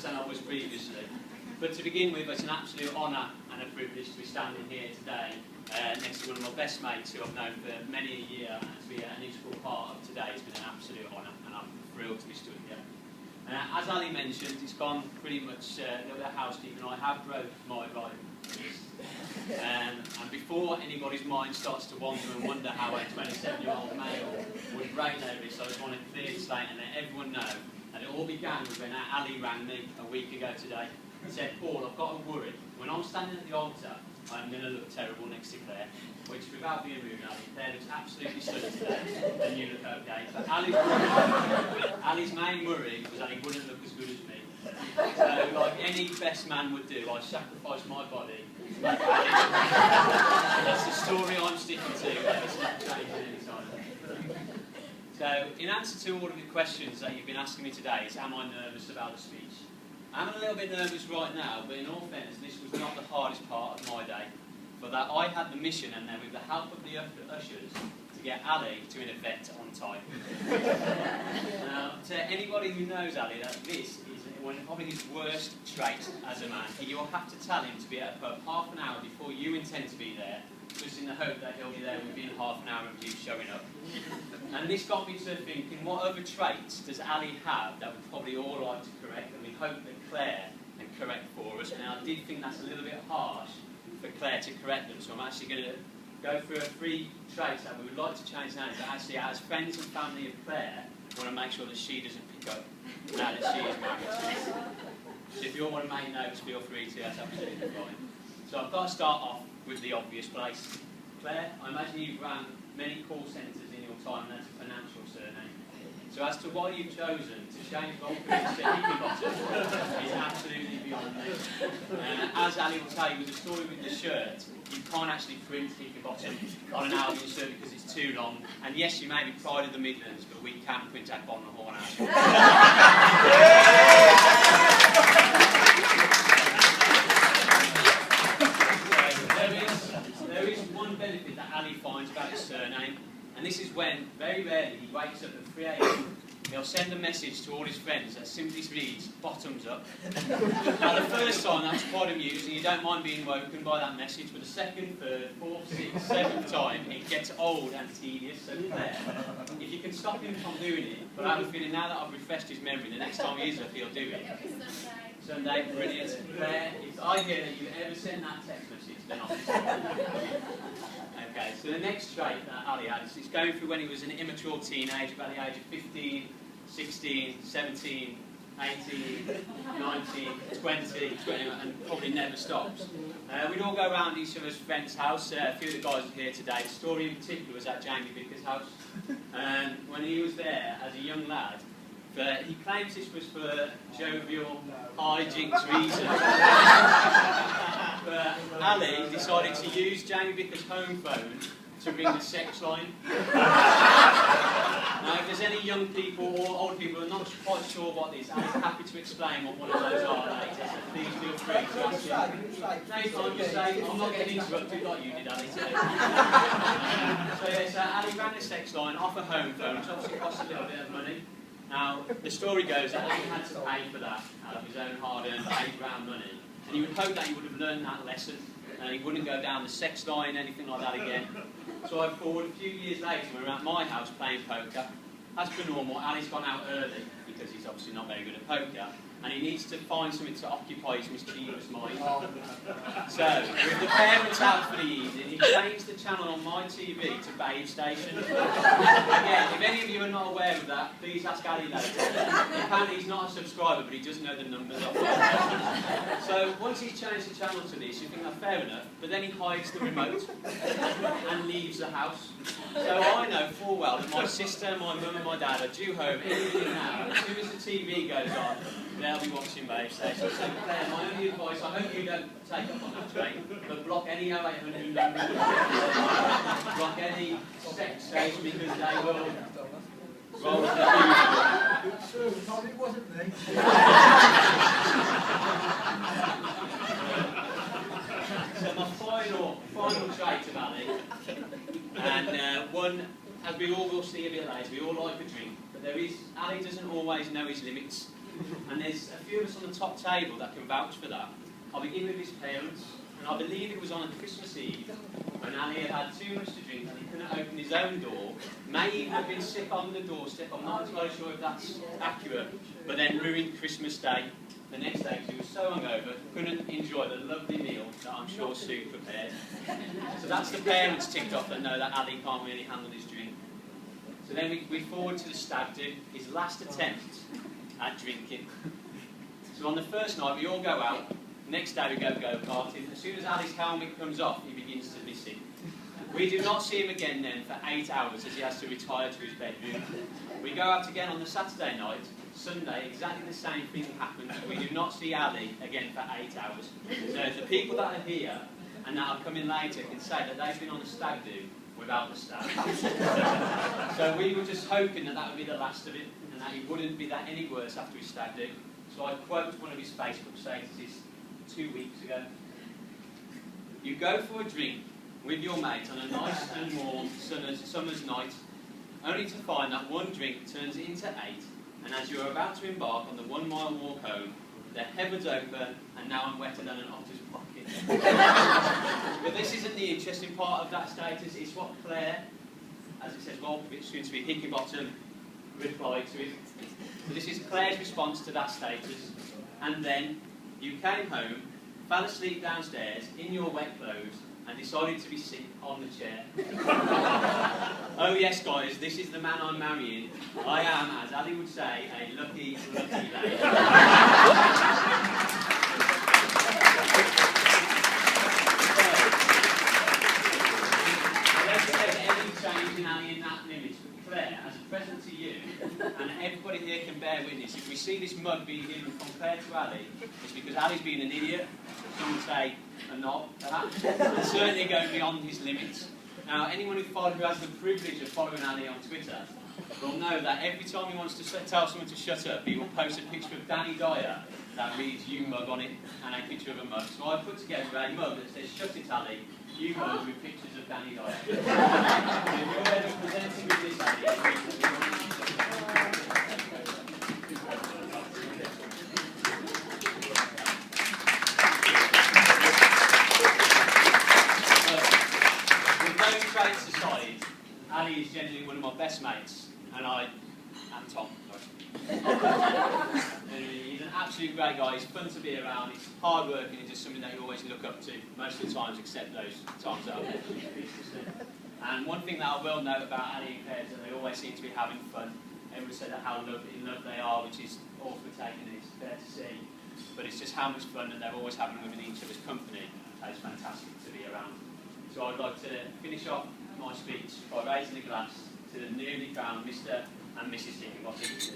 than I was previously. But to begin with, it's an absolute honour and a privilege to be standing here today next to one of my best mates who I've known for many a year, and to be an integral part of today has been an absolute honour, and I'm thrilled to be stood here. As Ali mentioned, it's gone pretty much a little bit of housekeeping. I have broke my right wrist. And before anybody's mind starts to wander and wonder how a 27-year-old male would break their wrist, I just want to clear the slate and let everyone know that it all began with when Ali rang me a week ago today and said, "Paul, I've got a worry. When I'm standing at the altar, I'm going to look terrible next to Clare," which, without being rude, Ali, Clare looks absolutely stunning today, and you look okay. But Ali's main worry was that he wouldn't look as good as me. So, like any best man would do, I sacrificed my body to make Ali. That's the story I'm sticking to, and it's not changing any time. So, in answer to all of the questions that you've been asking me today, is am I nervous about the speech? I'm a little bit nervous right now, but in all fairness, this was not the hardest part of my day. For that, I had the mission, and then with the help of the ushers, to get Ali to an event on time. Now, to anybody who knows Ali, that this is probably his worst trait as a man. You'll have to tell him to be at a pub half an hour before you intend to be there, just in the hope that he'll be there within half an hour of you showing up. And this got me to thinking, what other traits does Ali have that we'd probably all like to correct, and we hope that Clare can correct for us. Now, I did think that's a little bit harsh for Clare to correct them, so I'm actually going to go through 3 traits that we would like to change now, but actually, as friends and family of Clare, we want to make sure that she doesn't pick up now that she is married to us. So if you all want to make notes, feel free to, that's absolutely fine. So I've got to start off with the obvious place. Clare, I imagine you've run many call centres in your time, and that's a financial surname. So as to why you've chosen to change Volkers to Hickenbottom is absolutely beyond me. As Ali will tell you with the story with the shirt, you can't actually print Hickenbottom on an Albion shirt because it's too long. And yes, you may be Pride of the Midlands, but we can print that on the horn out. There is one benefit that Ali finds about his surname, and this is when, very rarely, he wakes up at 3 AM. He'll send a message to all his friends that simply reads, "Bottoms up." Now, the first time that was quite amusing, you don't mind being woken by that message, but the second, third, fourth, sixth, seventh time, it gets old and tedious. So Clare, if you can stop him from doing it, but I have a feeling now that I've refreshed his memory, the next time he is up, he'll do it. Sunday, brilliant. Clare, if I hear that you've ever sent that text message, then I'll Okay, so the next trait that Ali had is going through when he was an immature teenager, about the age of 15, 16, 17, 18, 19, 20, and probably never stops. We'd all go around each other's friend's house. A few of the guys are here today. The story in particular was at Jamie Vicker's house. When he was there as a young lad, he claims this was for jovial, hijinks reasons. But Ali decided to use Jamie Vicker's home phone to ring the sex line. Now, if there's any young people or old people who are not quite sure what this is, Ali's happy to explain what one of those are later, so please feel free to ask him. No, I'm just saying, I'm not getting interrupted like you did, Ali, today. So Ali ran the sex line off a home phone, which obviously costs a little bit of money. Now, the story goes that Ali had to pay for that out of his own hard-earned £8 money, and you would hope that he would have learned that lesson, and he wouldn't go down the sex line, anything like that again. So I forward a few years later, we were at my house playing poker. As per normal, Ali's gone out early, because he's obviously not very good at poker, and he needs to find something to occupy his mischievous mind. So, with the parents out for the evening, he changed the channel on my TV to Babe Station. Again, if any of you are not aware of that, please ask Ali later. Apparently he's not a subscriber, but he does know the numbers off. So, once he's changed the channel to this, you think that's fair enough, but then he hides the remote and leaves the house. So I know full well that my sister, my mum and my dad are due home any minute now. As soon as the TV goes on, they'll be watching Babe Station. So Clare, my only advice, I hope you don't take up on that train, but block any 0800 numbers, block any sex station, because they will roll the news. It's true, Tom, it wasn't me. So my final trait about it, and one, as we all will see a bit later, we all like a drink, but Ali doesn't always always know his limits. And there's a few of us on the top table that can vouch for that. I'll begin with his parents, and I believe it was on a Christmas Eve when Ali had had too much to drink and he couldn't open his own door. May even have been sick on the doorstep, I'm not entirely sure if that's accurate, but then ruined Christmas Day. The next day, because he was so hungover, couldn't enjoy the lovely meal that I'm sure Sue prepared. So that's the parents ticked off that know that Ali can't really handle his drink. So then we forward to the stag do, his last attempt at drinking. So on the first night, we all go out. Next day, we go go-karting. As soon as Ali's helmet comes off, he begins to miss it. We do not see him again then for 8 hours as he has to retire to his bedroom. We go out again on the Saturday night. Sunday, exactly the same thing happens. We do not see Ali again for 8 hours. So the people that are here and that are coming later can say that they've been on a stag do without the stag. So we were just hoping that that would be the last of it and that it wouldn't be that any worse after his stag do. So I quote one of his Facebook statuses 2 weeks ago. You go for a drink with your mate on a nice and warm summer's night, only to find that one drink turns it into 8, and as you are about to embark on the 1 mile walk home, the heavens open, and now I'm wetter than an otter's pocket. But this isn't the interesting part of that status, it's what Clare, as it says, Volkovich, soon to be Hickinbottom, replied to it. So this is Clare's response to that status, and then you came home, fell asleep downstairs in your wet clothes, and decided to be sick on the chair. Oh yes, guys, this is the man I'm marrying. I am, as Ali would say, a lucky, lucky lady. Unless there's any change in Ali in that limit, but Clare, as a present to you, and everybody here can bear witness, if we see this mug being given from Clare to Ali, it's because Ali's been an idiot, some would say a knob, perhaps, and certainly going beyond his limits. Now, anyone who has the privilege of following Ali on Twitter will know that every time he wants to tell someone to shut up, he will post a picture of Danny Dyer that reads "you mug" on it, and a picture of a mug. So I put together a mug that says "shut it, Ali, you mug" with pictures of Danny Dyer. If you're ever presenting with this, Ali, aside, Ali is generally one of my best mates, and Tom, sorry. He's an absolute great guy, he's fun to be around, he's hard working, he's just something that you always look up to, most of the times, except those times that I've And one thing that I will note about Ali and Clare is that they always seem to be having fun. Everyone said that how in love they are, which is awfully taken, it's fair to see, but it's just how much fun that they're always having within each other's company. It's fantastic to be around. So I'd like to finish off my speech by raising a glass to the newly crowned Mr. and Mrs. Hickinbottom.